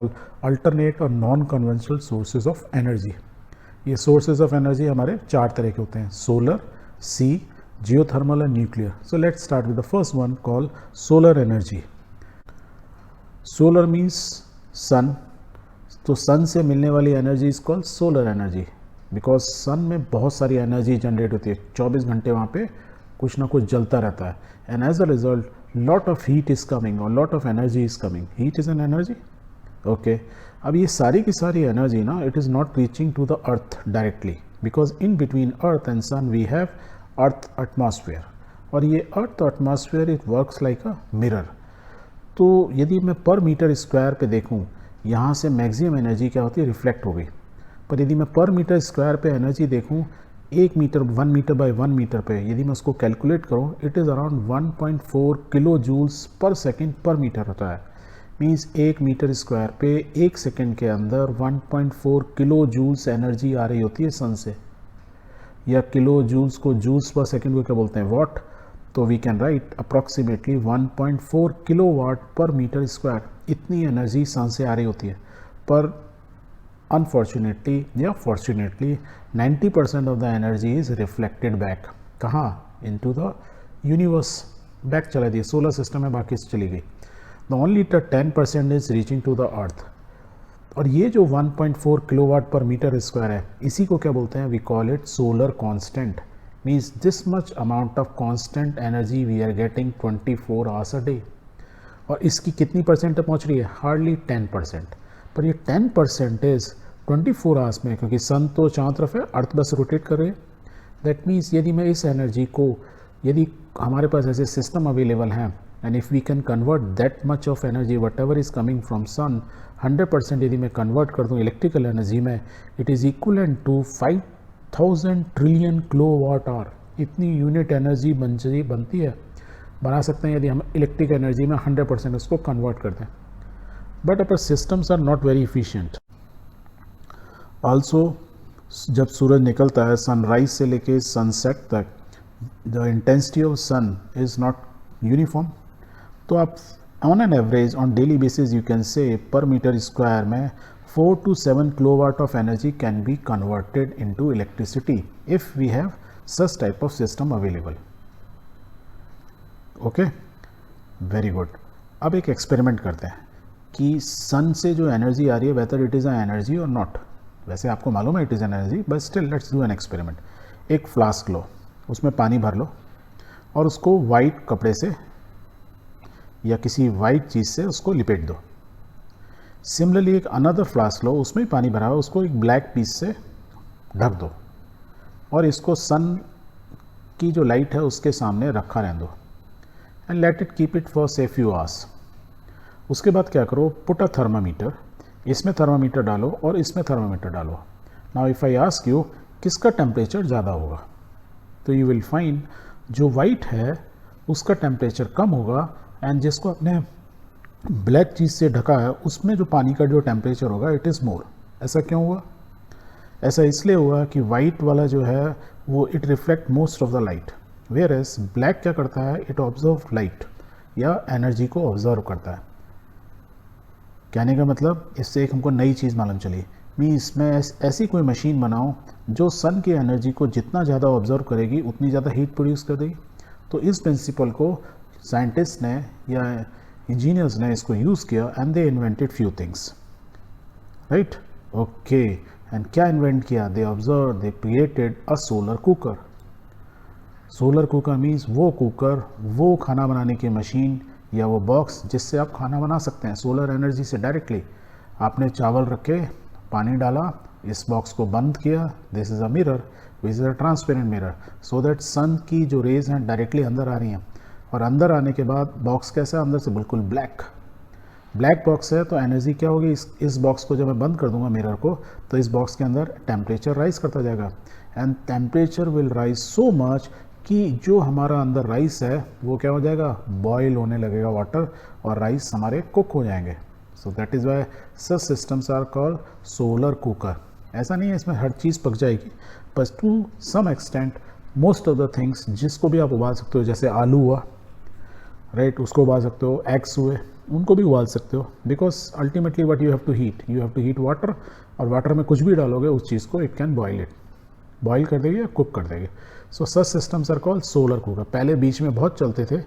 Alternate और non conventional sources of energy. ये sources of energy हमारे चार तरह के होते हैं: solar, sea, geothermal and nuclear. So let's start with the first one called solar energy. Solar means sun, तो सन से मिलने वाली energy is called solar energy because sun में बहुत सारी एनर्जी जनरेट होती है। 24 घंटे वहाँ पे कुछ ना कुछ जलता रहता है and as a result lot of heat is coming और lot of energy is coming. Heat is an energy. Okay, अब ये सारी की सारी एनर्जी ना it is not reaching to the earth directly because in between earth and sun we have earth atmosphere, और ये earth atmosphere it works like a mirror. तो यदि मैं पर मीटर स्क्वायर पे देखूं, यहाँ से मैक्सिमम एनर्जी क्या होती है, रिफ्लेक्ट हो गई। पर यदि मैं पर मीटर स्क्वायर पे एनर्जी देखूं, 1 मीटर बाय 1 मीटर पे यदि मैं उसको कैलकुलेट करूं, it is around 1.4 kilo joules per second per metre होता है। मीन्स 1 मीटर स्क्वायर पे 1 सेकेंड के अंदर 1.4 किलो जूल्स एनर्जी आ रही होती है सन से। या किलो जूल्स को जूल्स पर सेकेंड को क्या बोलते हैं, वॉट। तो we can write approximately 1.4 kilowatt per metre square. इतनी एनर्जी सन से आ रही होती है। पर अनफॉर्चुनेटली या fortunately 90% of the energy is reflected back. कहाँ? इनटू द यूनिवर्स बैक चला दी, सोलर सिस्टम में बाकी से चली गई। The only 10% is reaching to the earth. और ये जो 1.4 किलोवाट पर मीटर स्क्वायर है, इसी को क्या बोलते हैं, we call it solar constant. Means this much amount of constant energy we are getting 24 hours a day. और इसकी कितनी परसेंट पहुंच रही है, हार्डली 10%। पर ये 10% इज 24 आवर्स में, क्योंकि सन तो चारों तरफ है, अर्थ बस रोटेट कर रही है। दैट मीन्स यदि मैं इस एनर्जी को, यदि हमारे पास ऐसे सिस्टम अवेलेबल हैं and if we can convert that much of energy whatever is coming from sun, 100% यदि मैं कन्वर्ट कर दूँ इलेक्ट्रिकल एनर्जी में, it is equivalent to 5000 trillion kilowatt hour. इतनी यूनिट एनर्जी बनती है, बना सकते हैं यदि हम इलेक्ट्रिक एनर्जी में 100% उसको कन्वर्ट कर दें। But our systems are not very efficient. Also जब सूरज निकलता है सनराइज से लेके सनसेट तक, the intensity of sun is not uniform. तो आप on an average on daily basis you can say per metre square में 4 to 7 kilowatt of energy can be converted into electricity if we have such type of system available. Okay, very good. अब एक experiment करते हैं कि सन से जो energy आ रही है whether it is a energy और नॉट। वैसे आपको मालूम है it is an energy, but still let's do an experiment. एक फ्लास्क लो, उसमें पानी भर लो और उसको वाइट कपड़े से या किसी वाइट चीज़ से उसको लिपेट दो। सिमिलरली एक अनदर फ्लास्क लो, उसमें भी पानी भरा हुआ, उसको एक ब्लैक पीस से ढक दो और इसको सन की जो लाइट है उसके सामने रखा रहने दो and let it keep it for से फ्यू आवर्स। उसके बाद क्या करो, पुट अ थर्मामीटर, इसमें थर्मामीटर डालो और इसमें थर्मामीटर डालो। Now if I ask you किसका टेम्परेचर ज़्यादा होगा, तो यू विल फाइंड जो वाइट है उसका टेम्परेचर कम होगा एंड जिसको अपने ब्लैक चीज़ से ढका है उसमें जो पानी का जो टेम्परेचर होगा इट इज़ मोर। ऐसा क्यों हुआ? ऐसा इसलिए हुआ कि वाइट वाला जो है वो it reflect most of the light, whereas black क्या करता है, इट ऑब्जर्व लाइट या एनर्जी को ऑब्जर्व करता है। कहने का मतलब इससे एक हमको नई चीज़ मालूम चली, मैं इसमें ऐसी कोई मशीन बनाऊं जो सन की एनर्जी को जितना ज़्यादा ऑब्जर्व करेगी उतनी ज़्यादा हीट प्रोड्यूस कर देगी। तो इस प्रिंसिपल को साइंटिस्ट ने या इंजीनियर्स ने इसको यूज़ किया and they invented few things, right. Okay, and क्या इन्वेंट किया, they observe, they created a solar cooker. Solar cooker means वो कुकर, वो खाना बनाने की मशीन या वो बॉक्स जिससे आप खाना बना सकते हैं सोलर एनर्जी से डायरेक्टली। आपने चावल रखे, पानी डाला, इस बॉक्स को बंद किया, this is a mirror, which is a transparent mirror, so that sun की जो रेज हैं डायरेक्टली अंदर आ रही हैं। और अंदर आने के बाद बॉक्स कैसा है, अंदर से बिल्कुल ब्लैक बॉक्स है। तो एनर्जी क्या होगी, इस बॉक्स को जब मैं बंद कर दूंगा मिरर को, तो इस बॉक्स के अंदर टेम्परेचर राइज करता जाएगा and temperature will rise so much कि जो हमारा अंदर राइस है वो क्या हो जाएगा, बॉयल होने लगेगा वाटर और राइस हमारे कुक हो जाएंगे। So that is why such systems are called solar cooker. ऐसा नहीं है इसमें हर चीज़ पक जाएगी, बस to some extent most of the things जिसको भी आप उबाल सकते हो, जैसे आलू हुआ, राइट, उसको उबाल सकते हो। एग्स हुए, उनको भी उबाल सकते हो, because ultimately what you have to heat water, और वाटर में कुछ भी डालोगे उस चीज़ को it can boil it, boil कर देगी या कुक कर देगी। So such systems are called solar cooker. पहले बीच में बहुत चलते थे,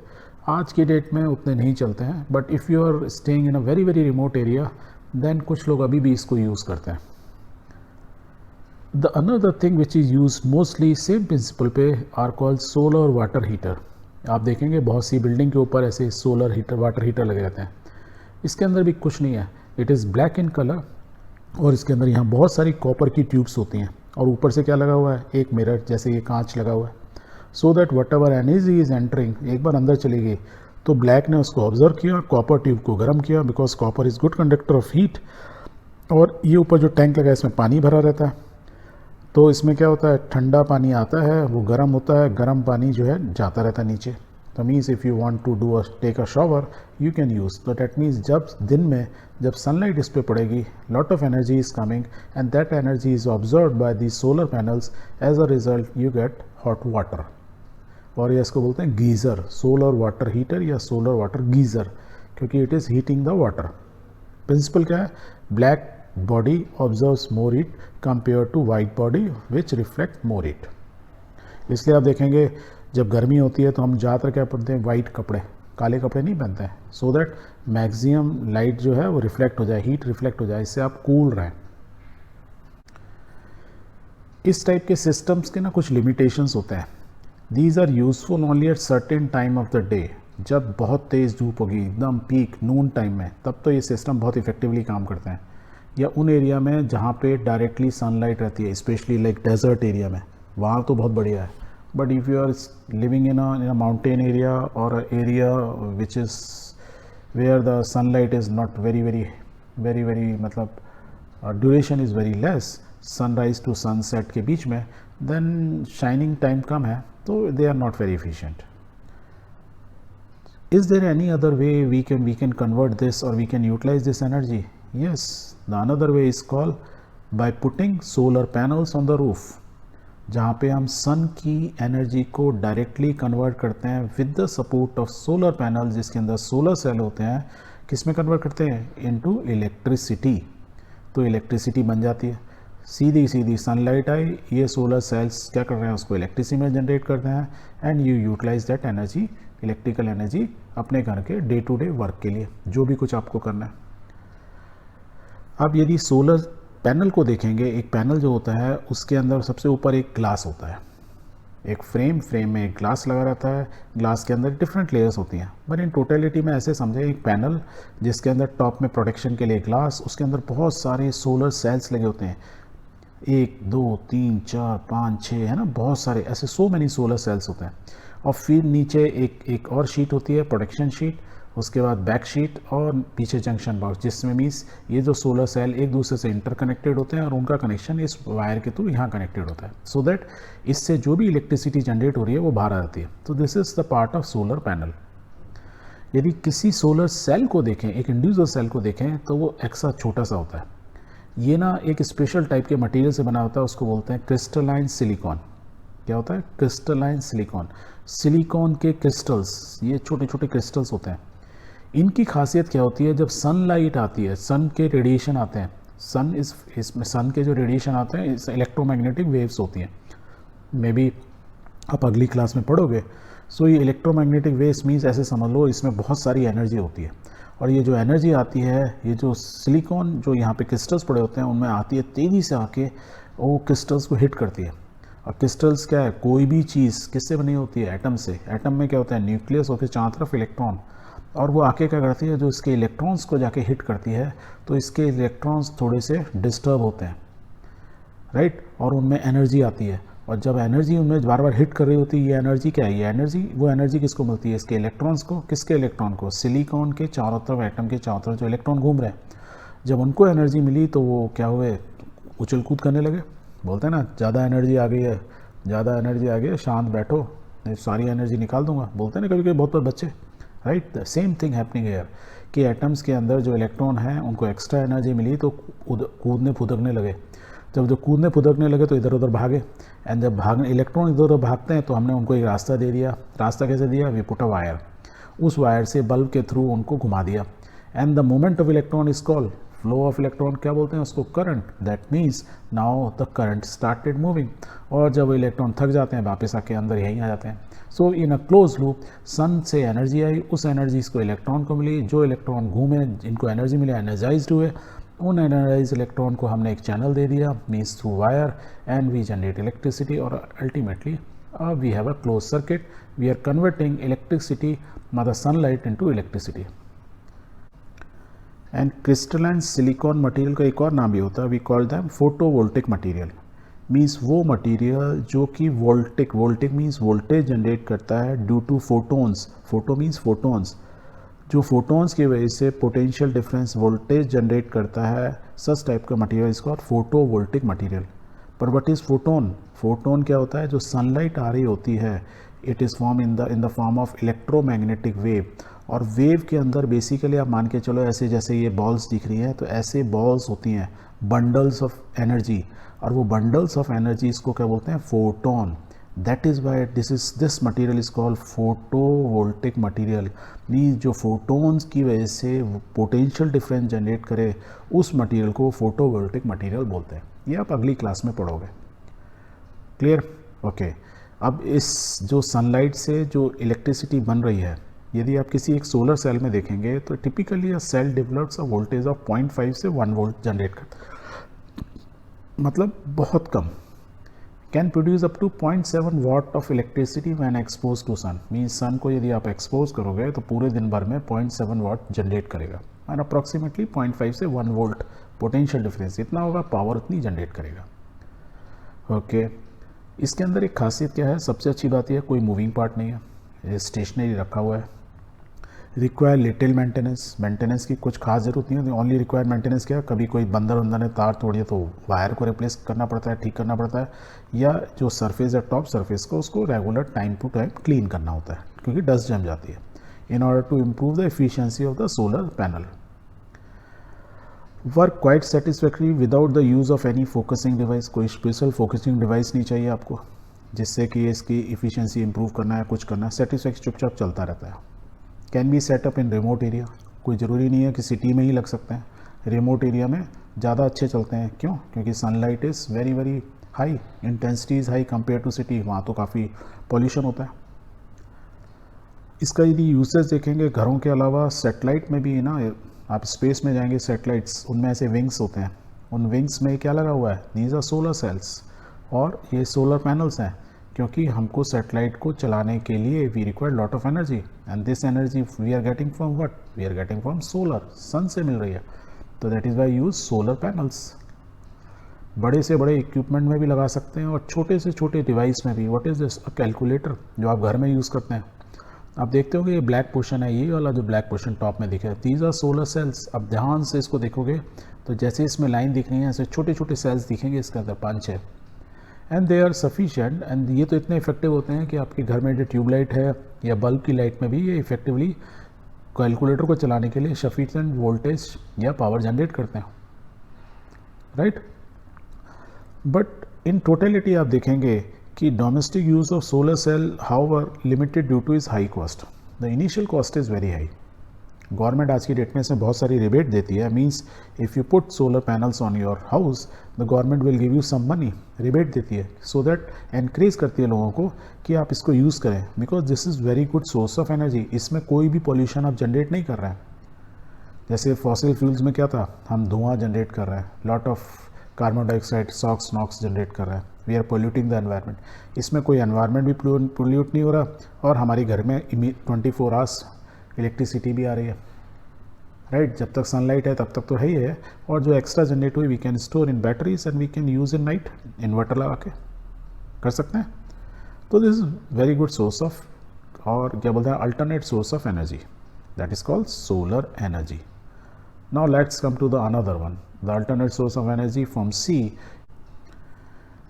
आज की डेट में उतने नहीं चलते हैं, but if you are staying in a very very remote area then कुछ लोग अभी भी इसको यूज़ करते हैं। The another thing which is use mostly same principle पे are called solar water heater. आप देखेंगे बहुत सी बिल्डिंग के ऊपर ऐसे सोलर हीटर, वाटर हीटर लगे रहते हैं। इसके अंदर भी कुछ नहीं है, it is black in colour, और इसके अंदर यहाँ बहुत सारी कॉपर की ट्यूब्स होती हैं, और ऊपर से क्या लगा हुआ है, एक मिरर जैसे ये कांच लगा हुआ है, so that what ever energy is entering, एक बार अंदर चली गई तो ब्लैक ने उसको ऑब्जर्व किया, कॉपर ट्यूब को गर्म किया, because copper is good conductor of heat. और ये ऊपर जो टैंक लगा है इसमें पानी भरा रहता है, तो इसमें क्या होता है, ठंडा पानी आता है, वो गर्म होता है, गर्म पानी जो है जाता रहता है नीचे। तो means if you want to do take a shower you can use, तो डैट मीन्स जब दिन में जब सनलाइट इस पर पड़ेगी, lot of energy is coming and that energy is observed by the solar panels, as a result you get hot water. और ये इसको बोलते हैं गीज़र, सोलर वाटर हीटर या सोलर वाटर गीज़र, क्योंकि it is heating the water. Principle क्या है, black body observes more heat compared to white body which reflect more heat। इसलिए आप देखेंगे जब गर्मी होती है तो हम ज़्यादातर क्या पहनते हैं, वाइट कपड़े, काले कपड़े नहीं पहनते हैं, सो दैट मैक्सिमम लाइट जो है वो रिफ्लेक्ट हो जाए, हीट रिफ्लेक्ट हो जाए, इससे आप कूल रहें। इस टाइप के सिस्टम्स के ना कुछ लिमिटेशंस होते हैं। These are useful only at certain time of the day, जब बहुत तेज़ धूप होगी एकदम पीक नून टाइम में, तब तो ये सिस्टम बहुत इफेक्टिवली काम करते हैं, या उन एरिया में जहाँ पे डायरेक्टली सनलाइट रहती है, स्पेशली लाइक डेजर्ट एरिया में, वहाँ तो बहुत बढ़िया है। But if you are living in a mountain area और area which is where the sunlight is not very very very very, मतलब duration is very less, sunrise to sunset के बीच में, देन शाइनिंग टाइम कम है, तो they are not very efficient. Is there any other way we can convert this or we can utilize this energy? Yes, the another way is called by putting solar panels on the roof, जहाँ पे हम सन की energy को directly convert करते हैं with the support of solar panel, जिसके अंदर solar cell होते हैं। किस में कन्वर्ट करते हैं, इनटू इलेक्ट्रिसिटी। तो इलेक्ट्रिसिटी बन जाती है, सीधी सीधी सनलाइट आई, ये सोलर सेल्स क्या कर रहे हैं, उसको इलेक्ट्रिसिटी में जनरेट करते हैं, and you utilise that energy, electrical energy, अपने घर के डे टू डे वर्क के लिए, जो भी कुछ आपको करना है। अब यदि सोलर पैनल को देखेंगे, एक पैनल जो होता है उसके अंदर सबसे ऊपर एक ग्लास होता है, एक फ्रेम में एक ग्लास लगा रहता है, ग्लास के अंदर डिफरेंट लेयर्स होती हैं, बट इन टोटलिटी में ऐसे समझे एक पैनल जिसके अंदर टॉप में प्रोटेक्शन के लिए ग्लास, उसके अंदर बहुत सारे सोलर सेल्स लगे होते हैं, 1 2 3 4 5 6 है ना, बहुत सारे ऐसे सो मैनी सोलर सेल्स होते हैं। और फिर नीचे एक और शीट होती है, प्रोटेक्शन शीट, उसके बाद बैक शीट, और पीछे जंक्शन बॉक्स, जिसमें मीन्स ये जो सोलर सेल एक दूसरे से इंटरकनेक्टेड होते हैं और उनका कनेक्शन इस वायर के थ्रू यहाँ कनेक्टेड होता है, सो दैट इससे जो भी इलेक्ट्रिसिटी जनरेट हो रही है वो बाहर आ जाती है। तो this is the part of solar panel. यदि किसी सोलर सेल को देखें, एक इंडिविजुअल सेल को देखें, तो वो एक्स्ट्रा छोटा सा होता है। ये ना एक स्पेशल टाइप के मटेरियल से बना होता है, उसको बोलते हैं क्रिस्टलाइन सिलिकॉन। क्या होता है, क्रिस्टलाइन सिलिकॉन। सिलिकॉन के क्रिस्टल्स, ये छोटे छोटे क्रिस्टल्स होते हैं। इनकी खासियत क्या होती है, जब सनलाइट आती है, सन के रेडिएशन आते हैं, इसमें सन के जो रेडिएशन आते हैं इस इलेक्ट्रोमैग्नेटिक वेव्स होती हैं, मे बी आप अगली क्लास में पढ़ोगे। सो ये इलेक्ट्रोमैग्नेटिक वेव्स मीन्स ऐसे समझ लो इसमें बहुत सारी एनर्जी होती है, और ये जो एनर्जी आती है, ये जो सिलिकॉन जो यहाँ पे क्रिस्टल्स पड़े होते हैं उनमें आती है, तेज़ी से आके वो क्रिस्टल्स को हिट करती है। और क्रिस्टल्स क्या है, कोई भी चीज़ किससे बनी होती है, एटम से। एटम में क्या होता है, न्यूक्लियस होते हैं, चारों तरफ इलेक्ट्रॉन, और वो आके क्या करती है, जो इसके इलेक्ट्रॉन्स को जाके हिट करती है, तो इसके इलेक्ट्रॉन्स थोड़े से डिस्टर्ब होते हैं, राइट, और उनमें एनर्जी आती है। और जब एनर्जी उनमें बार बार हिट कर रही होती है, ये एनर्जी क्या है, ये एनर्जी, वो एनर्जी किसको मिलती है, इसके इलेक्ट्रॉन्स को। किसके इलेक्ट्रॉन को, सिलिकॉन के चारों तरफ, एटम के चारों तरफ जो इलेक्ट्रॉन घूम रहे हैं, जब उनको एनर्जी मिली तो वो क्या हुए, उछल कूद करने लगे। बोलते हैं ना, ज़्यादा एनर्जी आ गई है, ज़्यादा एनर्जी आ गई है, शांत बैठो, सारी एनर्जी निकाल दूंगा, बोलते हैं ना कभी कभी बहुत बच्चे, right. The same thing happening here कि एटम्स के अंदर जो इलेक्ट्रॉन हैं उनको एक्स्ट्रा एनर्जी मिली तो कूदने फुदकने लगे। जब जो कूदने फुदकने लगे तो इधर उधर भागे, एंड जब भागने इलेक्ट्रॉन इधर उधर भागते हैं तो हमने उनको एक रास्ता दे दिया। रास्ता कैसे दिया, वी पुट अ वायर। उस वायर से बल्ब के थ्रू उनको घुमा दिया। And the moment of electron is called flow of electron, क्या बोलते हैं उसको, current. That means now the current started moving. और जब इलेक्ट्रॉन थक जाते हैं वापस आके अंदर यहीं आ जाते हैं। सो इन अ क्लोज लूप सन से एनर्जी आई, उस एनर्जी इसको इलेक्ट्रॉन को मिली, जो इलेक्ट्रॉन घूमे जिनको एनर्जी मिली एनर्जाइज्ड हुए, उन एनर्जाइज इलेक्ट्रॉन को हमने एक चैनल दे दिया means through wire and we generate electricity. और ultimately we have a close circuit, we are converting electricity मतलब sunlight into electricity. And crystalline silicon material का एक और नाम भी होता है, we call them photovoltaic material. Means वो मटेरियल जो कि वोल्टिक मीन्स वोल्टेज जनरेट करता है due to photons. Photo means photons, जो फोटोन्स की वजह से पोटेंशियल डिफरेंस वोल्टेज जनरेट करता है, सच टाइप का मटेरियल इसको फोटोवोल्टिक मटेरियल। पर व्हाट इज़ फोटोन? फोटोन क्या होता है? जो सनलाइट आ रही होती है, it is form in the form of electromagnetic wave. और वेव के अंदर बेसिकली आप मान के चलो ऐसे जैसे ये बॉल्स दिख रही हैं, तो ऐसे बॉल्स होती हैं बंडल्स ऑफ एनर्जी, और वो बंडल्स ऑफ एनर्जी इसको क्या बोलते हैं? Photon. That is why this material is called photovoltaic material. Means जो फोटोन्स की वजह से पोटेंशियल डिफरेंस जनरेट करे उस मटेरियल को फोटोवोल्टिक मटेरियल बोलते हैं। ये आप अगली क्लास में पढ़ोगे। क्लियर? ओके। अब इस जो सनलाइट से जो इलेक्ट्रिसिटी बन रही है, यदि आप किसी एक सोलर सेल में देखेंगे तो typically cell develops a voltage of 0.5 से 1 वोल्ट जनरेट करता है, मतलब बहुत कम। Can produce up to 0.7 watt of electricity when expose to sun. Means sun को यदि आप एक्सपोज करोगे तो पूरे दिन भर में 0.7 वाट जनरेट करेगा, एंड अप्रॉक्सीमेटली 0.5 से 1 वोल्ट पोटेंशियल डिफरेंस इतना होगा, पावर उतनी जनरेट करेगा। ओके। इसके अंदर एक खासियत क्या है? सबसे अच्छी बात यह है कोई मूविंग पार्ट नहीं है, ये स्टेशनरी रखा हुआ है। रिक्वायर लिटिल मेंटेनेंस की कुछ खास जरूरत नहीं होती। ओनली रिक्वायर मेंटेनेंस क्या है? कभी कोई बंदर ने तार तोड़ दिया तो वायर को रिप्लेस करना पड़ता है, ठीक करना पड़ता है, या जो सरफेस है टॉप सरफेस को उसको regular time to time clean करना होता है क्योंकि डस्ट जम जाती है, in order to improve the efficiency of the solar panel. Work quite satisfactory without the use of any focusing device. कोई स्पेशल फोकसिंग डिवाइस नहीं चाहिए आपको जिससे कि इसकी इफ़िशियंसी इंप्रूव करना है, कुछ करना है, सेटिस्फैक्शन चुपचाप चलता रहता है। Can be set up in remote area. कोई ज़रूरी नहीं है कि सिटी में ही लग सकते हैं, रिमोट एरिया में ज़्यादा अच्छे चलते हैं। क्यों? क्योंकि sunlight is very very high, intensity is high compare to city, वहाँ तो काफ़ी पॉल्यूशन होता है। इसका यदि यूसेज देखेंगे घरों के अलावा सेटेलाइट में भी ना, आप स्पेस में जाएंगे सेटेलाइट्स, उनमें ऐसे विंग्स होते हैं, उन विंग्स में क्या लगा हुआ है? दीज आर सोलर सेल्स, और ये सोलर पैनल्स हैं, क्योंकि हमको सैटेलाइट को चलाने के लिए we require lot of energy, and this energy we are getting from what? We are getting from solar, sun से मिल रही है। तो that is why use solar panels. बड़े से बड़े इक्विपमेंट में भी लगा सकते हैं और छोटे से छोटे डिवाइस में भी। What is this? A calculator, जो आप घर में यूज़ करते हैं। आप देखते हो कि ये ब्लैक पोर्शन है, ये वाला जो ब्लैक पोर्शन टॉप में दिख रहा है, दीज आर सोलर सेल्स। अब ध्यान से इसको देखोगे तो जैसे इसमें लाइन दिख रही है ऐसे छोटे छोटे सेल्स दिखेंगे इसके अंदर 5-6, and they are sufficient. And ये तो इतने इफेक्टिव होते हैं कि आपके घर में जो ट्यूबलाइट है या बल्ब की लाइट में भी ये इफेक्टिवली कैलकुलेटर को चलाने के लिए सफिशिएंट वोल्टेज या पावर जनरेट करते हैं, राइट। बट इन टोटलिटी आप देखेंगे कि domestic use of solar cell however limited due to is high cost. The initial cost is very high. Government आज की डेट में इसमें बहुत सारी रिबेट देती है। Means if you put solar panels on your house the government will give you some money, rebate देती है, सो दैट एनकरेज करती है लोगों को कि आप इसको यूज़ करें, because this is very good source of energy. इसमें कोई भी पॉल्यूशन आप जनरेट नहीं कर रहे हैं। जैसे फॉसिल फ्यूल्स में क्या था? हम धुआं जनरेट कर रहे हैं, lot of carbon dioxide, SOx, NOx generate कर रहे हैं, we are polluting the environment. इसमें कोई एनवायरनमेंट भी पोल्यूट नहीं हो रहा, और हमारे घर में 24 आवर्स इलेक्ट्रिसिटी भी आ रही है, राइट। जब तक सनलाइट है तब तक तो है ही है, और जो एक्स्ट्रा जनरेट हुई we can store in batteries and we can use in night, inverter लगा के कर सकते हैं। तो this is very good source of, और क्या बोलते हैं, alternate source of energy, that is called solar energy. Now let's come to the another one, the alternate source of energy from sea.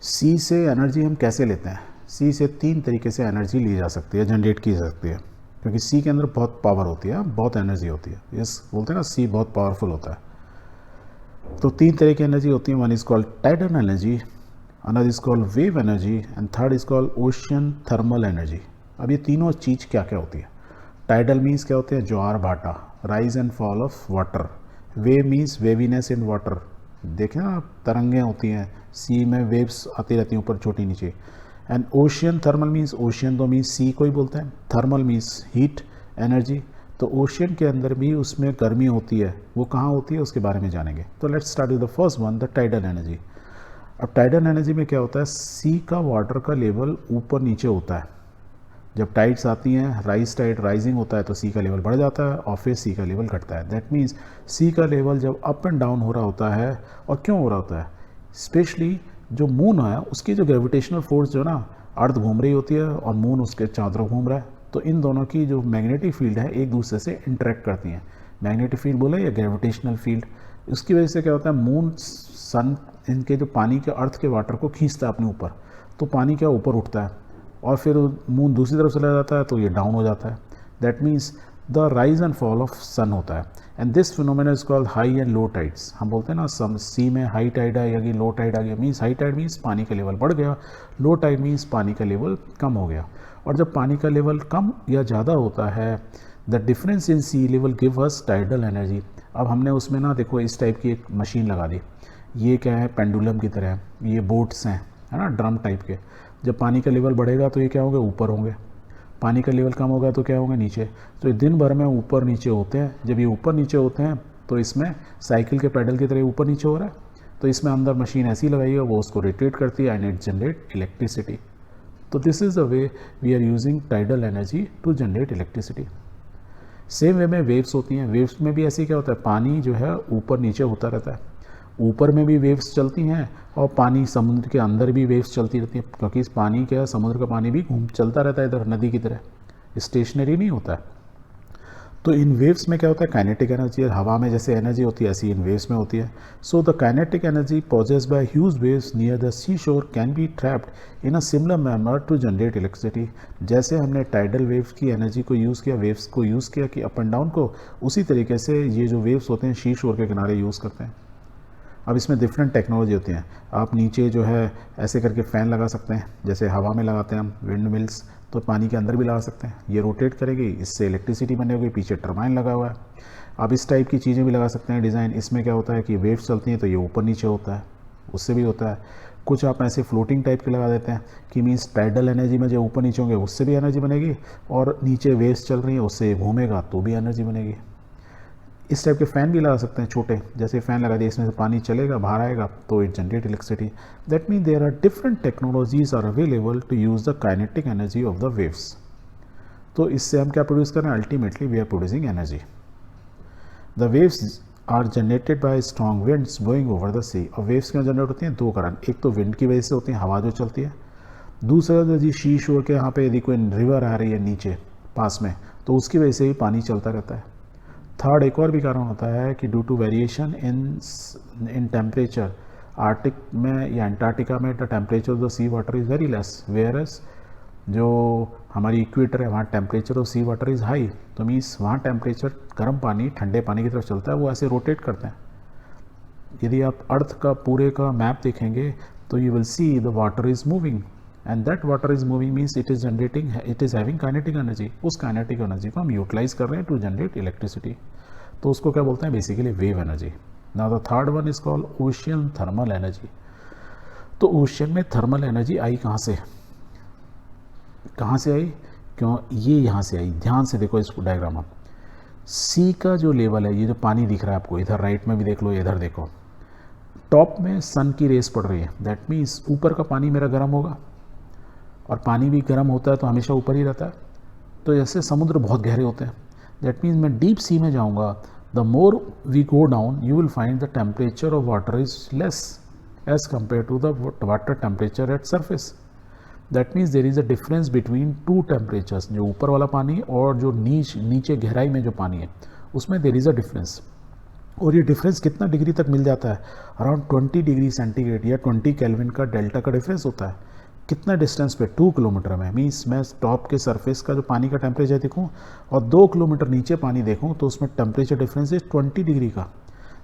Sea से एनर्जी हम कैसे लेते हैं? सी से 3 तरीके से एनर्जी ली जा सकती है, जनरेट की जा सकती है, क्योंकि सी के अंदर बहुत पावर होती है, बहुत एनर्जी होती है। यस, बोलते हैं ना सी बहुत पावरफुल होता है। तो 3 तरह की एनर्जी होती है। One is called tidal energy, another is called wave energy, and third is called ocean thermal energy. अब ये तीनों चीज़ क्या क्या होती है? टाइडल मीन्स क्या होते हैं, ज्वार भाटा, rise and fall of water. Wave means waviness in water, देखें ना आप, तरंगें होती हैं सी में, वेव्स आती रहती हैं ऊपर छोटी नीचे। And ocean thermal means, ocean तो मीन्स सी को ही बोलते हैं, थर्मल मीन्स हीट एनर्जी। तो ओशियन के अंदर भी उसमें गर्मी होती है, वो कहाँ होती है उसके बारे में जानेंगे। तो let's start with the first one, the tidal energy. अब टाइडल एनर्जी में क्या होता है, सी का वाटर का लेवल ऊपर नीचे होता है। जब टाइड्स आती हैं, राइज टाइड राइजिंग होता है तो सी का लेवल बढ़ जाता है और फिर सी का लेवल घटता है। दैट मीन्स सी का लेवल जब अप एंड डाउन हो रहा होता है, और क्यों हो रहा होता है, स्पेशली जो मून है उसकी जो ग्रेविटेशनल फोर्स जो ना, अर्थ घूम रही होती है और मून उसके चारों तरफ घूम रहा है, तो इन दोनों की जो मैग्नेटिक फील्ड है एक दूसरे से इंटरेक्ट करती हैं। मैग्नेटिक फील्ड बोले या ग्रेविटेशनल फील्ड, उसकी वजह से क्या होता है, मून सन इनके जो पानी के अर्थ के वाटर को खींचता है अपने ऊपर, तो पानी क्या ऊपर उठता है और फिर मून दूसरी तरफ चला जाता है तो ये डाउन हो जाता है। That means the rise and fall of sun होता है। And this phenomena is called high and low tides. हम बोलते हैं ना, सम सी में हाई टाइड आ गई, लो टाइड आ गया, मीन्स हाई टाइड मीन्स पानी का लेवल बढ़ गया, लो टाइड मीन्स पानी का लेवल कम हो गया। और जब पानी का लेवल कम या ज़्यादा होता है, the difference in sea level give us tidal energy. अब हमने उसमें ना देखो इस टाइप की एक मशीन लगा दी, ये क्या है, पेंडुलम की तरह, ये बोट्स हैं, है ना, ड्रम टाइप के। जब पानी का लेवल बढ़ेगा तो ये क्या होंगे, ऊपर होंगे, पानी का लेवल कम होगा तो क्या होंगे, नीचे। तो ये दिन भर में ऊपर नीचे होते हैं। जब ये ऊपर नीचे होते हैं तो इसमें साइकिल के पैडल की तरह ऊपर नीचे हो रहा है, तो इसमें अंदर मशीन ऐसी लगाई है, वो उसको रोटेट करती है एंड इट जनरेट इलेक्ट्रिसिटी। तो this is the way we are using tidal energy to generate electricity. Same way में वेव्स होती हैं, वेव्स में भी ऐसे क्या होता है, पानी जो है ऊपर नीचे होता रहता है, ऊपर में भी वेव्स चलती हैं और पानी समुद्र के अंदर भी वेव्स चलती रहती हैं, क्योंकि इस पानी क्या है, समुद्र का पानी भी चलता रहता है इधर नदी की तरह, स्टेशनरी नहीं होता है। तो इन वेव्स में क्या होता है, काइनेटिक एनर्जी, हवा में जैसे एनर्जी होती है ऐसी इन वेव्स में होती है। So the kinetic energy possessed by huge waves near the sea shore can be trapped in a similar manner to generate electricity. जैसे हमने टाइडल वेव्स की एनर्जी को यूज़ किया, वेव्स को यूज़ किया कि अप एंड डाउन को, उसी तरीके से ये जो वेव्स होते हैं सी शोर के किनारे यूज़ करते हैं। अब इसमें डिफरेंट टेक्नोलॉजी होती हैं। आप नीचे जो है ऐसे करके फ़ैन लगा सकते हैं, जैसे हवा में लगाते हैं हम विंड मिल्स, तो पानी के अंदर भी लगा सकते हैं, ये रोटेट करेगी, इससे इलेक्ट्रिसिटी बनेगी, पीछे टरबाइन लगा हुआ है। आप इस टाइप की चीज़ें भी लगा सकते हैं डिज़ाइन। इसमें क्या होता है कि वेव्स चलती हैं तो ये ऊपर नीचे होता है, उससे भी होता है। कुछ आप ऐसे फ्लोटिंग टाइप के लगा देते हैं कि मीन्स टाइडल एनर्जी में जो ऊपर नीचे होंगे उससे भी एनर्जी बनेगी, और नीचे वेव्स चल रही हैं उससे घूमेगा तो भी एनर्जी बनेगी। इस टाइप के फ़ैन भी लगा सकते हैं छोटे, जैसे फ़ैन लगा दिए, इसमें से पानी चलेगा बाहर आएगा तो it generate electricity. That mean there are different technologies are available to use the kinetic energy of the waves. तो इससे हम क्या प्रोड्यूस कर रहे हैं, ultimately we are producing energy. The waves are generated by strong winds blowing over the sea. और waves क्यों generate होती हैं, दो कारण, एक तो विंड की वजह से होती है, हवा जो चलती है, दूसरा जो जी सी शोर के यहाँ पे यदि कोई रिवर आ रही है नीचे पास में, तो उसकी वजह से भी पानी चलता रहता है। थर्ड एक और भी कारण होता है कि due to variation in temperature, Arctic में या अंटार्कटिका में the temperature of the sea water is very less, whereas जो हमारी इक्वेटर है वहाँ temperature of sea water is high, तो मीन्स वहाँ टेम्परेचर गर्म पानी ठंडे पानी की तरफ चलता है, वो ऐसे रोटेट करते हैं। यदि आप अर्थ का पूरे का मैप देखेंगे तो you will see the water is moving, and that water is moving means it is generating, it is having kinetic energy. उस काइनेटिक एनर्जी को हम यूटिलाइज कर रहे हैं टू जनरेट इलेक्ट्रिसिटी, तो उसको क्या बोलते हैं, basically wave energy. Now the third one is called ocean thermal energy. तो ओशियन में थर्मल एनर्जी आई कहाँ से, कहाँ से आई, क्यों, ये यहाँ से आई। ध्यान से देखो इस डायग्राम में, सी का जो लेवल है, ये जो पानी दिख रहा है आपको, इधर राइट में भी देख लो, इधर देखो, टॉप में सन की रेस पड़ रही है, दैट मीन्स ऊपर का पानी मेरा गर्म होगा, और पानी भी गर्म होता है तो हमेशा ऊपर ही रहता है। तो जैसे समुद्र बहुत गहरे होते हैं, दैट मीन्स मैं डीप सी में जाऊंगा, the more we go down you will find the temperature of water is less as compare to the water temperature at surface. That means there is a difference between two temperatures, जो ऊपर वाला पानी और जो नीचे गहराई में जो पानी है उसमें देर इज़ अ डिफरेंस। और ये डिफरेंस कितना डिग्री तक मिल जाता है, अराउंड 20 डिग्री सेंटीग्रेड या 20 केल्विन का डेल्टा का डिफरेंस होता है। कितना डिस्टेंस पे, 2 किलोमीटर में। मीन्स मैं टॉप के सरफेस का जो पानी का टेम्परेचर देखूं और 2 किलोमीटर नीचे पानी देखूं तो उसमें टेम्परेचर डिफरेंस इज 20 डिग्री का।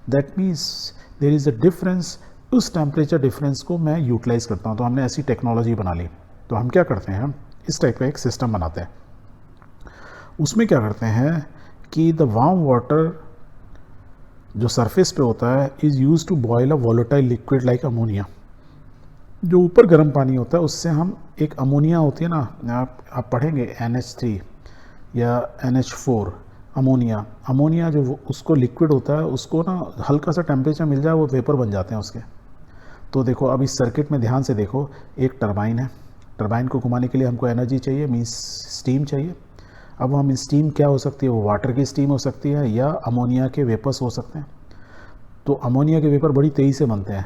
That means there is a difference. उस टेम्परेचर डिफरेंस को मैं यूटिलाइज करता हूं, तो हमने ऐसी टेक्नोलॉजी बना ली। तो हम क्या करते हैं, हम इस टाइप का एक सिस्टम बनाते हैं। उसमें क्या करते हैं कि द वार्म वाटर जो सरफेस पे होता है is use to boil a volatile liquid like ammonia. जो ऊपर गर्म पानी होता है उससे हम एक अमोनिया होती है ना, आप पढ़ेंगे NH3 या NH4 अमोनिया। अमोनिया जो उसको लिक्विड होता है उसको ना हल्का सा टेम्परेचर मिल जाए वो वेपर बन जाते हैं उसके। तो देखो अब इस सर्किट में ध्यान से देखो, एक टरबाइन है, टरबाइन को घुमाने के लिए हमको एनर्जी चाहिए, मीन्स स्टीम चाहिए। अब हम स्टीम क्या हो सकती है, वो वाटर की स्टीम हो सकती है या अमोनिया के वेपर्स हो सकते हैं। तो अमोनिया के वेपर बड़ी तेज़ी से बनते हैं,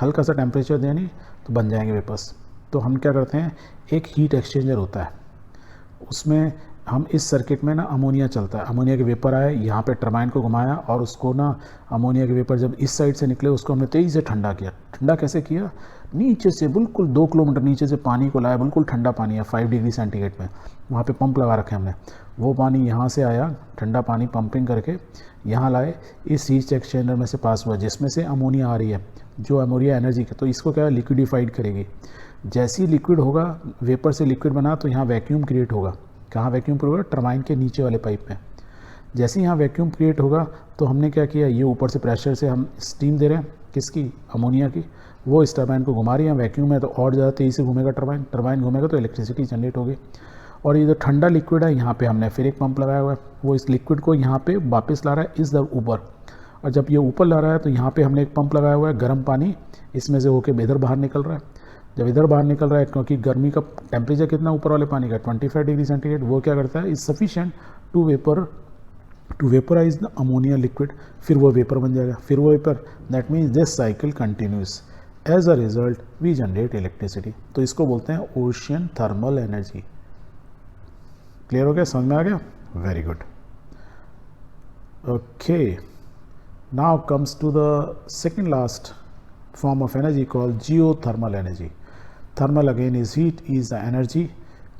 हल्का सा टेम्परेचर देने तो बन जाएंगे वेपर्स। तो हम क्या करते हैं, एक हीट एक्सचेंजर होता है, उसमें हम इस सर्किट में ना अमोनिया चलता है, अमोनिया के वेपर आए, यहाँ पे टरबाइन को घुमाया और उसको ना अमोनिया के वेपर जब इस साइड से निकले उसको हमने तेज़ी से ठंडा किया। ठंडा कैसे किया, नीचे से बिल्कुल 2 किलोमीटर नीचे से पानी को लाया, बिल्कुल ठंडा पानी है 5 डिग्री सेंटीग्रेड में, वहाँ पे पंप लगा रखे हमने। वो पानी यहाँ से आया, ठंडा पानी पंपिंग करके यहाँ लाए, इस हीट एक्सचेंजर में से पास हुआ जिसमें से अमोनिया आ रही है, जो अमोनिया एनर्जी का, तो इसको क्या लिक्विडिफाइड करेगी। जैसे ही लिक्विड होगा, वेपर से लिक्विड बना तो यहाँ वैक्यूम क्रिएट होगा। कहाँ वैक्यूम क्रिएट होगा, टरबाइन के नीचे वाले पाइप में। जैसे ही यहाँ वैक्यूम क्रिएट होगा तो हमने क्या किया, ये ऊपर से प्रेशर से हम स्टीम दे रहे हैं, किसकी, अमोनिया की, वो इस टरबाइन को घुमा रही है। वैक्यूम है तो और ज़्यादा तेज़ी से घूमेगा टरबाइन, टरबाइन घूमेगा तो इलेक्ट्रिसिटी जनरेट होगी। और ये जो ठंडा लिक्विड है यहाँ पे हमने फिर एक पंप लगाया हुआ है, वो इस लिक्विड को यहाँ पे वापस ला रहा है इस दर ऊपर। और जब ये ऊपर ला रहा है तो यहाँ पे हमने एक पंप लगाया हुआ है, गर्म पानी इसमें से होके इधर बाहर निकल रहा है। जब इधर बाहर निकल रहा है, क्योंकि गर्मी का टेम्परेचर कितना ऊपर वाले पानी का 25 डिग्री सेंटीग्रेड, वो क्या करता है, is sufficient to vaporise the ammonia liquid. फिर वो वेपर बन जाएगा, फिर वो vapour, that means this cycle continuous, as a result we generate electricity. तो इसको बोलते हैं ओशियन थर्मल एनर्जी। क्लियर हो गया, समझ में आ गया, very good. Okay, now comes to the second last form of energy called geothermal energy. Thermal again is heat, is the energy,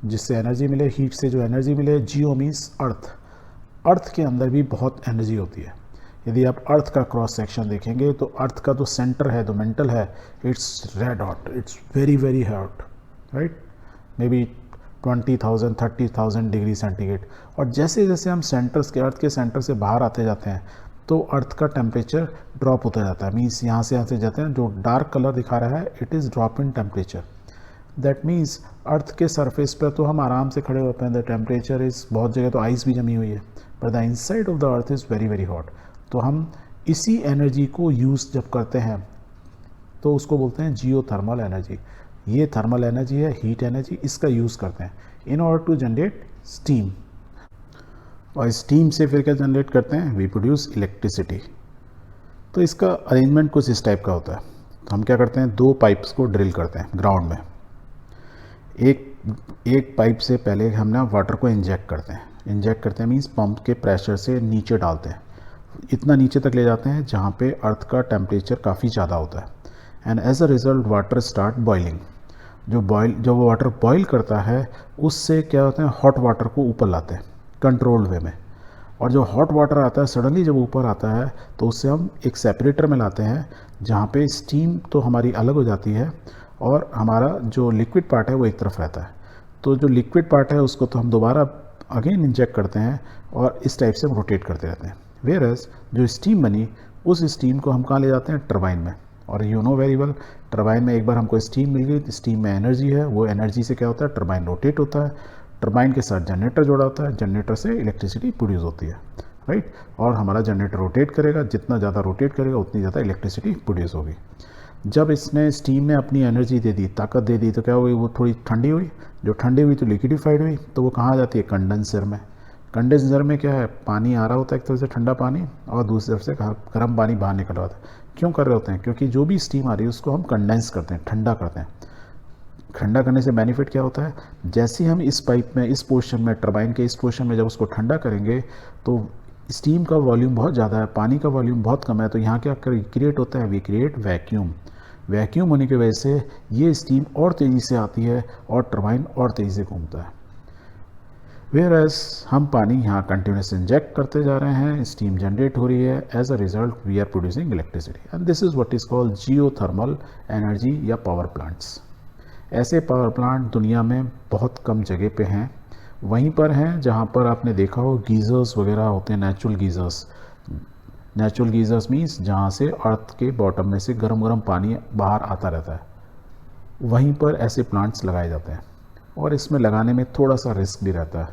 जिससे एनर्जी मिले, हीट से जो एनर्जी मिले। जियो मीन्स अर्थ, अर्थ के अंदर भी बहुत एनर्जी होती है। यदि आप अर्थ का क्रॉस सेक्शन देखेंगे तो अर्थ का जो सेंटर है, जो मेंटल है, it's red hot, it's very very hot, right, may be 20,000 30,000 degree centigrade. और जैसे जैसे हम सेंटर्स के, अर्थ के सेंटर से बाहर आते जाते हैं तो अर्थ का टेम्परेचर ड्रॉप होता जाता है। मीन्स यहाँ से जाते हैं, जो डार्क कलर दिखा रहा है it is drop in temperature. That means earth के सरफेस पर तो हम आराम से खड़े होते हैं, द टेम्परेचर इज़, बहुत जगह तो आइस भी जमी हुई है, but the inside of the earth is very very hot. तो हम इसी एनर्जी को यूज़ जब करते हैं तो उसको बोलते हैं जियो थर्मल एनर्जी। ये थर्मल एनर्जी है, हीट एनर्जी, इसका यूज़ करते हैं in order to generate steam. और स्टीम से फिर क्या जनरेट करते हैं, वी प्रोड्यूस इलेक्ट्रिसिटी। तो इसका अरेंजमेंट कुछ इस टाइप का होता है। तो हम क्या करते हैं, 2 पाइप्स को ड्रिल करते हैं ग्राउंड में। एक पाइप से पहले हम ना वाटर को इंजेक्ट करते हैं। इंजेक्ट करते हैं मीन्स पंप के प्रेशर से नीचे डालते हैं, इतना नीचे तक ले जाते हैं जहाँ पे अर्थ का टेम्परेचर काफ़ी ज़्यादा होता है। And as a result water start boiling. जो वो वाटर बॉयल करता है उससे क्या होता है, हॉट वाटर को ऊपर लाते हैं कंट्रोल्ड वे में। और जो हॉट वाटर आता है सडनली जब ऊपर आता है तो उससे हम एक सेपरेटर में लाते हैं, जहाँ पे स्टीम तो हमारी अलग हो जाती है और हमारा जो लिक्विड पार्ट है वो एक तरफ रहता है। तो जो लिक्विड पार्ट है उसको तो हम दोबारा अगेन इंजेक्ट करते हैं और इस टाइप से हम रोटेट करते रहते हैं। वेयर एज जो स्टीम बनी उस स्टीम को हम कहाँ ले जाते हैं, टरबाइन में। और you know very well, turbine में एक बार हमको स्टीम मिल गई, स्टीम में एनर्जी है, वो एनर्जी से क्या होता है, टरबाइन रोटेट होता है, टरबाइन के साथ जनरेटर जोड़ा होता है, जनरेटर से इलेक्ट्रिसिटी प्रोड्यूस होती है, राइट। और हमारा जनरेटर रोटेट करेगा, जितना ज़्यादा रोटेट करेगा उतनी ज़्यादा इलेक्ट्रिसिटी प्रोड्यूस होगी। जब इसने स्टीम ने अपनी एनर्जी दे दी, ताकत दे दी, तो क्या हुई, वो थोड़ी ठंडी हुई। जो ठंडी हुई तो लिक्विडिफाइड हुई, तो वो कहाँ जाती है, कंडेंसर में। कंडेंसर में क्या है, पानी आ रहा होता है एक तरफ से ठंडा पानी, और दूसरी तरफ से गर्म पानी बाहर निकल रहा होता है। क्यों कर रहे होते हैं, क्योंकि जो भी स्टीम आ रही है उसको हम कंडेंस करते हैं, ठंडा करते हैं। ठंडा करने से बेनिफिट क्या होता है, जैसे हम इस पाइप में, इस पोर्शन में, टरबाइन के इस पोर्शन में जब उसको ठंडा करेंगे तो स्टीम का वॉल्यूम बहुत ज़्यादा है, पानी का वॉल्यूम बहुत कम है, तो यहाँ क्या क्रिएट होता है, वी क्रिएट वैक्यूम। वैक्यूम होने की वजह से ये स्टीम और तेज़ी से आती है और टरबाइन और तेज़ी से घूमता है। वेयर एज हम पानी यहाँ कंटिन्यूस इंजेक्ट करते जा रहे हैं, स्टीम जनरेट हो रही है, as a result we are producing electricity, and this is what is called geothermal energy या पावर प्लांट्स। ऐसे पावर प्लांट दुनिया में बहुत कम जगह पे हैं वहीं पर हैं जहाँ पर आपने देखा हो गीज़र्स वगैरह होते हैं, natural geysers. Natural geysers means जहाँ से अर्थ के बॉटम में से गर्म गर्म पानी बाहर आता रहता है, वहीं पर ऐसे प्लांट्स लगाए जाते हैं। और इसमें लगाने में थोड़ा सा रिस्क भी रहता है,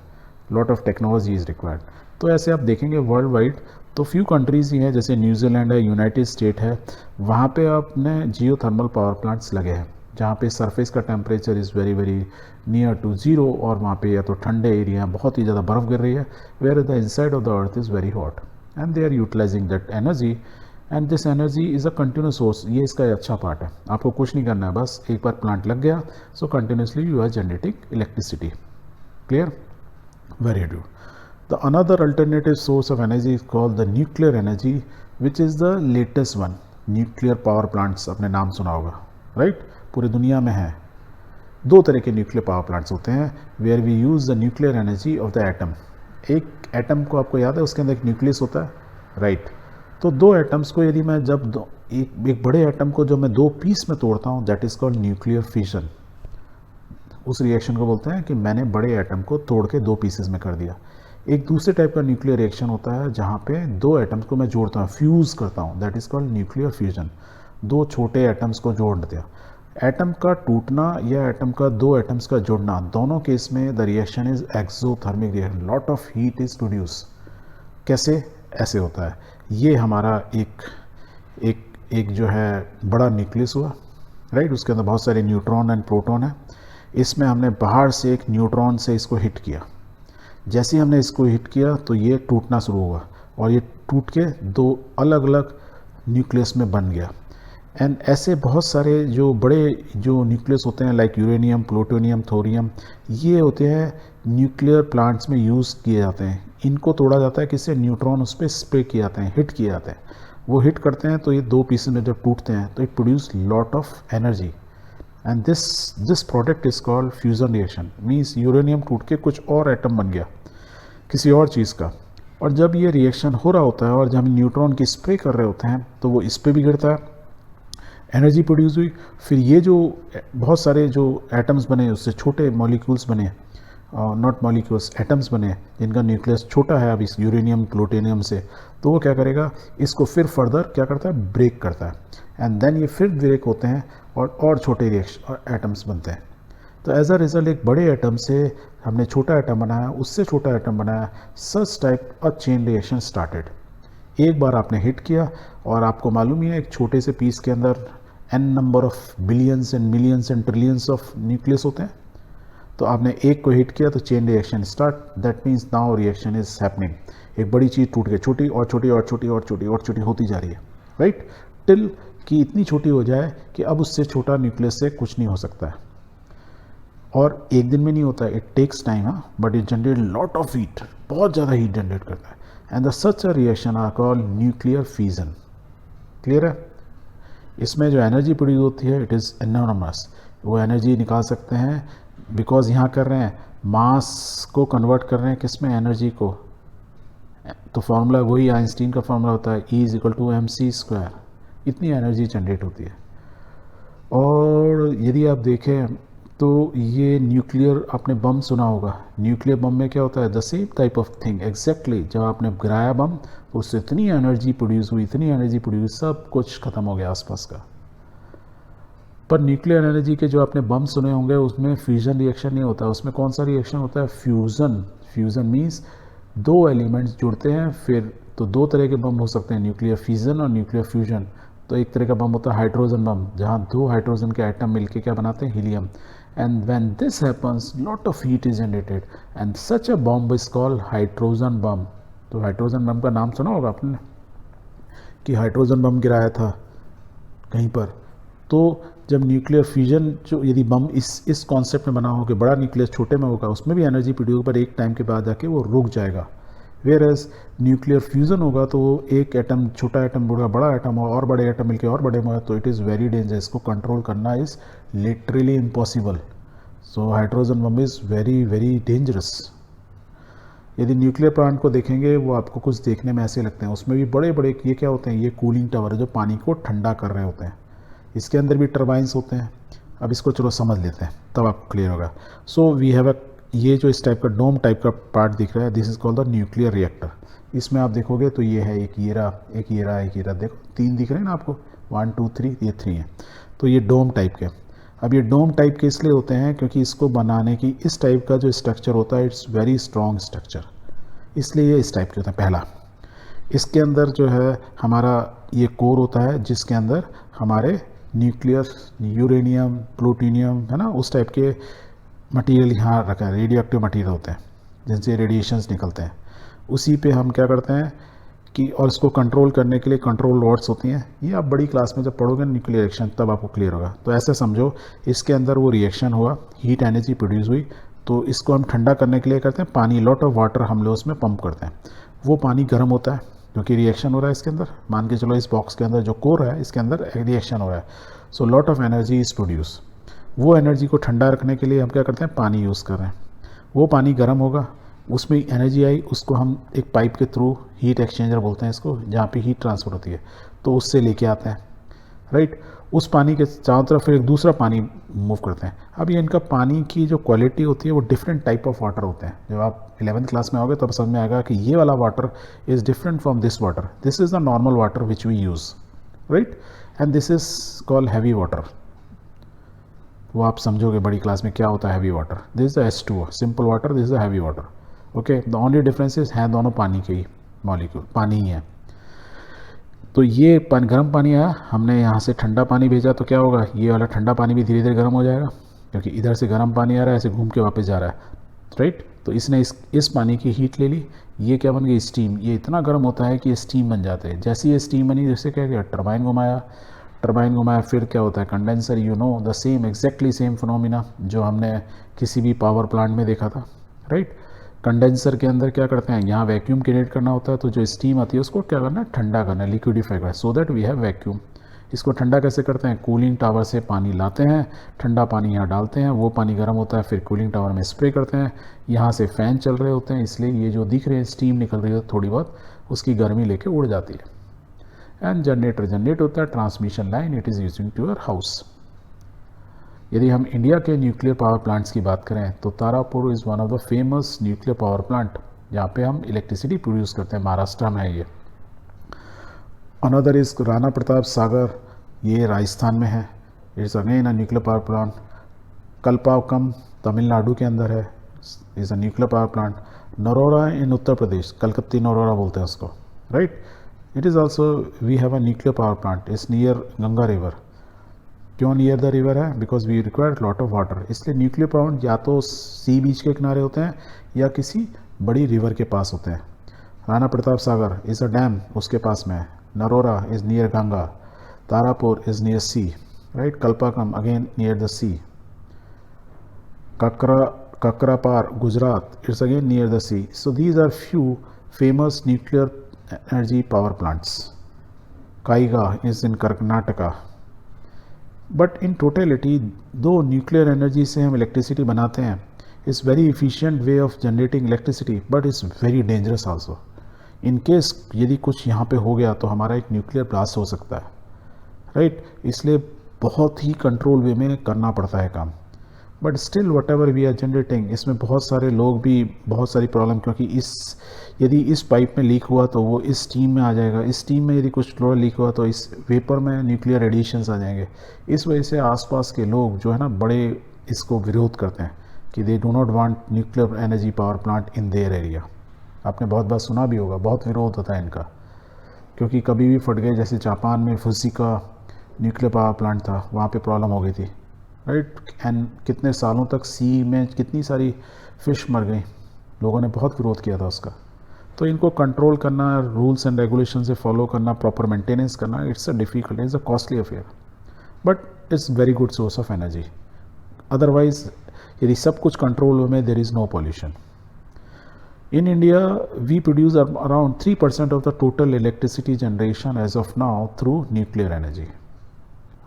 lot of technology is required. तो ऐसे आप देखेंगे वर्ल्ड वाइड तो फ्यू कंट्रीज़ ही हैं, जैसे न्यूजीलैंड है, यूनाइटेड स्टेट है, वहाँ पे आपने जियो थर्मल पावर प्लांट्स लगे हैं जहाँ पे सरफेस का temperature is very very near to zero, और वहाँ पे या तो ठंडे एरिया बहुत ही ज़्यादा बर्फ़ गिर रही है, where the inside of the earth is very hot, and they are utilising that energy, and this energy is a continuous source. ये इसका अच्छा पार्ट है, आपको कुछ नहीं करना है, बस एक बार प्लांट लग गया so continuously you are generating electricity. Clear? Very good. The another alternative source of energy is called the nuclear energy, which is the latest one. Nuclear power plants आपने नाम सुना होगा, राइट? पूरी दुनिया में है। दो तरह के न्यूक्लियर पावर प्लांट्स होते हैं where we use the nuclear energy of the atom. एक एटम को आपको याद है, उसके अंदर एक न्यूक्लियस होता है, राइट? तो दो एटम्स को यदि मैं जब एक बड़े एटम को जब मैं दो पीस में तोड़ता हूँ, that is called nuclear fission. उस रिएक्शन को बोलते हैं कि मैंने बड़े एटम को तोड़ के दो पीसेस में कर दिया। एक दूसरे टाइप का न्यूक्लियर रिएक्शन होता है जहाँ पे दो एटम्स को मैं जोड़ता हूँ, फ्यूज़ करता हूँ, that is called nuclear fusion. दो छोटे एटम्स को जोड़ दिया। एटम का टूटना या एटम का दो एटम्स का जुड़ना, दोनों केस में the reaction is exothermic reaction, lot of heat is produce. कैसे? ऐसे होता है। ये हमारा एक जो है बड़ा न्यूक्लियस हुआ, राइट? उसके अंदर बहुत सारे न्यूट्रॉन एंड प्रोटॉन है। इसमें हमने बाहर से एक न्यूट्रॉन से इसको हिट किया। जैसे ही हमने इसको हिट किया तो ये टूटना शुरू हुआ, और ये टूट के दो अलग अलग न्यूक्लियस में बन गया। एंड ऐसे बहुत सारे जो बड़े जो न्यूक्लियस होते हैं, लाइक यूरेनियम, प्लूटोनियम, थोरियम, ये होते हैं न्यूक्लियर प्लांट्स में यूज़ किए जाते हैं। इनको तोड़ा जाता है, किससे? न्यूट्रॉन उस पर स्प्रे किए जाते हैं, हिट किए जाते हैं। वो हिट करते हैं तो ये दो पीसेस में जब टूटते हैं तो it produce lot of energy, and this product is called fusion reaction. Means uranium टूट के कुछ और एटम बन गया किसी और चीज़ का, और जब ये रिएक्शन हो रहा होता है और जब हम न्यूट्रॉन की स्प्रे कर रहे होते हैं तो वो इस पर भी गिरता है, एनर्जी प्रोड्यूस हुई। फिर ये जो बहुत सारे जो एटम्स बने, उससे छोटे मॉलिक्यूल्स बने, नॉट मॉलिक्यूल्स, एटम्स बने जिनका न्यूक्लियस छोटा है अब इस यूरेनियम प्लूटोनियम से, तो वो क्या करेगा? इसको फिर फर्दर क्या करता है? ब्रेक करता है, एंड देन ये फिर ब्रेक होते हैं और छोटे रिएक्शन और एटम्स बनते हैं। तो एज अ रिजल्ट एक बड़े एटम से हमने छोटा एटम बनाया, उससे छोटा एटम बनाया, such type a chain reaction started. एक बार आपने हिट किया, और आपको मालूम ही है एक छोटे से पीस के अंदर n number of billions and millions and trillions of nucleus होते हैं। तो आपने एक को हिट किया तो chain reaction start, that means now reaction is happening. एक बड़ी चीज़ टूट के छोटी और छोटी और छोटी और छोटी और छोटी होती जा रही है, राइट? टिल कि इतनी छोटी हो जाए कि अब उससे छोटा न्यूक्लियस से कुछ नहीं हो सकता है। और एक दिन में नहीं होता है, it takes time, but it generate lot of heat, बहुत ज़्यादा हीट जनरेट करता है, and the such a reaction are called nuclear fusion. Clear है? इसमें जो एनर्जी प्रोड्यूस होती है इट इज़ एनॉर्मस। वो एनर्जी निकाल सकते हैं, बिकॉज यहाँ कर रहे हैं मास को कन्वर्ट कर रहे हैं किस में? एनर्जी को। तो फार्मूला वही आइंस्टीन का फार्मूला होता है, E = mc²। इतनी एनर्जी जनरेट होती है। और यदि आप देखें तो ये न्यूक्लियर, आपने बम सुना होगा, न्यूक्लियर बम में क्या होता है? The same type of thing exactly. जब आपने गिराया बम तो उससे इतनी एनर्जी प्रोड्यूस हुई, इतनी एनर्जी प्रोड्यूस, सब कुछ खत्म हो गया आसपास का। पर न्यूक्लियर एनर्जी के जो आपने बम सुने होंगे उसमें फ्यूजन रिएक्शन नहीं होता, उसमें कौन सा रिएक्शन होता है? फ्यूज़न। फ्यूज़न मीन्स दो एलिमेंट्स जुड़ते हैं। फिर तो दो तरह के बम हो सकते हैं, न्यूक्लियर फिजन और न्यूक्लियर फ्यूजन। तो एक तरह का बम होता है हाइड्रोजन बम, जहाँ दो हाइड्रोजन के एटम मिलके क्या बनाते हैं? Helium. And when this happens lot of heat is generated, and such a bomb is called hydrogen bomb. तो हाइड्रोजन बम का नाम सुना होगा आपने कि हाइड्रोजन बम गिराया था कहीं पर। तो जब न्यूक्लियर फ्यूजन, जो यदि बम इस कॉन्सेप्ट में बना हो कि बड़ा न्यूक्लियस छोटे में होगा, उसमें भी एनर्जी प्रोड्यूस, पर एक टाइम के बाद जाके वो रुक जाएगा। वेयर एज न्यूक्लियर फ्यूजन होगा तो एक एटम, छोटा एटम होगा, बड़ा एटम और बड़े एटम मिलकर और बड़े होगा, तो इट इज़ वेरी डेंजरस। इसको कंट्रोल करना is literally impossible. So hydrogen bomb is very very dangerous. यदि न्यूक्लियर प्लांट को देखेंगे वो आपको कुछ देखने में ऐसे लगते हैं, उसमें भी बड़े बड़े ये क्या होते हैं? ये कूलिंग टावर है जो पानी को ठंडा कर रहे होते हैं। इसके अंदर भी टर्बाइंस होते हैं। अब इसको चलो समझ लेते हैं, तब आपको क्लियर होगा। सो वी हैव अ ये जो इस टाइप का डोम टाइप का पार्ट दिख रहा है, this is called the nuclear reactor. इसमें आप देखोगे तो ये है एक येरा, एक येरा, एक येरा, देखो 3 दिख रहे हैं ना आपको, 1 2 3, ये 3 है। तो ये डोम टाइप के। अब ये डोम टाइप के इसलिए होते हैं क्योंकि इसको बनाने की इस टाइप का जो स्ट्रक्चर होता है, इट्स वेरी स्ट्रॉन्ग स्ट्रक्चर, इसलिए ये इस टाइप के होते हैं। पहला, इसके अंदर जो है हमारा ये कोर होता है जिसके अंदर हमारे न्यूक्लियर, यूरेनियम, प्लूटोनियम, है ना, उस टाइप के मटेरियल यहाँ रखा है, रेडियो एक्टिव मटेरियल होते हैं जिनसे रेडिएशंस निकलते हैं। उसी पे हम क्या करते हैं कि, और इसको कंट्रोल करने के लिए कंट्रोल रॉड्स होती हैं। ये आप बड़ी क्लास में जब पढ़ोगे न्यूक्लियर रिएक्शन तब आपको क्लियर होगा। तो ऐसे समझो, इसके अंदर वो रिएक्शन हुआ, हीट एनर्जी प्रोड्यूस हुई, तो इसको हम ठंडा करने के लिए करते हैं पानी, लॉट ऑफ वाटर हम लोग उसमें पंप करते हैं। वो पानी गर्म होता है क्योंकि रिएक्शन हो रहा है इसके अंदर। मान के चलो इस बॉक्स के अंदर जो कोर है इसके अंदर रिएक्शन हो रहा है, so lot of energy is produce. वो एनर्जी को ठंडा रखने के लिए हम क्या करते हैं, पानी यूज़ कर रहे हैं। वो पानी गर्म होगा, उसमें एनर्जी आई, उसको हम एक पाइप के थ्रू, हीट एक्सचेंजर बोलते हैं इसको, जहाँ पे हीट ट्रांसफर होती है, तो उससे लेके आते हैं, राइट। उस पानी के चारों तरफ फिर एक दूसरा पानी मूव करते हैं। अब ये इनका पानी की जो क्वालिटी होती है वो डिफरेंट टाइप ऑफ वाटर होते हैं। जब आप 11th क्लास में आओगे तब समझ में आएगा कि ये वाला water is different from this water, this is the normal water which we use, right, and this is called heavy water. वो आप समझोगे बड़ी क्लास में क्या होता है heavy water. This is the H2O, simple water, this is the heavy water. Okay, the only differences हैं दोनों पानी के ही मॉलिक्यूल, पानी ही है। तो ये गर्म पानी आया, हमने यहाँ से ठंडा पानी भेजा, तो क्या होगा, ये वाला ठंडा पानी भी धीरे धीरे गर्म हो जाएगा क्योंकि इधर से गर्म पानी आ रहा है, ऐसे घूम के वापस जा रहा है, राइट। तो इसने इस पानी की हीट ले ली, ये क्या बन गई, स्टीम। ये इतना गर्म होता है कि ये स्टीम बन जाते हैं। जैसे ये स्टीम बनी, जैसे क्या किया, टरबाइन घुमाया, टरबाइन घुमाया, फिर क्या होता है, condenser, you know the same, exactly same phenomena जो हमने किसी भी पावर प्लांट में देखा था, राइट। कंडेंसर के अंदर क्या करते हैं, यहाँ वैक्यूम क्रिएट करना होता है, तो जो स्टीम आती है उसको क्या करना है, ठंडा करना है, लिक्विडिफाई करना है, so that we have vacuum. इसको ठंडा कैसे करते हैं, कूलिंग टावर से पानी लाते हैं, ठंडा पानी यहाँ डालते हैं, वो पानी गर्म होता है, फिर कूलिंग टावर में स्प्रे करते हैं, यहाँ से फ़ैन चल रहे होते हैं, इसलिए ये जो दिख रहे हैं स्टीम निकल रही है थोड़ी बहुत, उसकी गर्मी लेके उड़ जाती है। एंड जनरेटर जनरेट होता है, transmission line, it is using to your house. यदि हम इंडिया के न्यूक्लियर पावर प्लांट्स की बात करें तो Tarapur is one of the famous nuclear power plant, जहाँ पे हम इलेक्ट्रिसिटी प्रोड्यूस करते हैं, महाराष्ट्र में है ये। अनदर इज़ राणा प्रताप सागर, ये राजस्थान में है, it's again a nuclear power plant. Kalpakkam Tamil Nadu के अंदर है, is a nuclear power plant. Narora in Uttar Pradesh, कलकत्ती नरोरा बोलते हैं उसको, right. It is also we have a nuclear power plant, it's near Ganga river. क्यों नियर द रिवर है, because we require lot of water. इसलिए न्यूक्लियर पावर या तो सी बीच के किनारे होते हैं या किसी बड़ी रिवर के पास होते हैं। Rana Pratap Sagar is a dam, उसके पास में है। Narora is near Ganga, Tarapur is near sea, right. Kalpakkam again near the sea. Kakrapar Gujarat, it's again near the sea. So these are few famous nuclear energy power plants. Kaiga is in Karnataka. But in totality, दो nuclear energy से हम electricity बनाते हैं, is very efficient way of generating electricity, but it's very dangerous also. In case यदि कुछ यहाँ पे हो गया तो हमारा एक न्यूक्लियर ब्लास्ट हो सकता है, राइट। इसलिए बहुत ही कंट्रोल वे में करना पड़ता है काम। But still whatever we are generating, इसमें बहुत सारे लोग भी, बहुत सारी प्रॉब्लम, क्योंकि यदि इस पाइप में लीक हुआ तो वो इस स्टीम में आ जाएगा, इस स्टीम में यदि कुछ फ्लोर लीक हुआ तो इस वेपर में न्यूक्लियर रेडिएशंस आ जाएंगे। इस वजह से आसपास के लोग जो है ना बड़े इसको विरोध करते हैं कि they do not want nuclear energy power plant in their area. आपने बहुत बार सुना भी होगा, बहुत विरोध होता है इनका, क्योंकि कभी भी फट गए, जैसे जापान में फुजिका न्यूक्लियर पावर प्लांट था, वहाँ पे प्रॉब्लम हो गई थी, राइट। एंड कितने सालों तक सी में कितनी सारी फिश मर गई, लोगों ने बहुत विरोध किया था उसका। तो इनको कंट्रोल करना, रूल्स एंड रेगुलेशन से फॉलो करना, प्रॉपर मेंटेनेंस करना, it's a difficult, it's a costly affair, but it's very good source of energy. Otherwise यदि सब कुछ कंट्रोल में, there is no pollution. In India, we produce around 3% of the total electricity generation as of now through nuclear energy.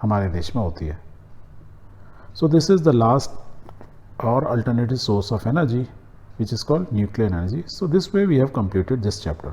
हमारे देश में होती है। So this is the last or alternative source of energy, which is called nuclear energy. So this way we have completed this chapter.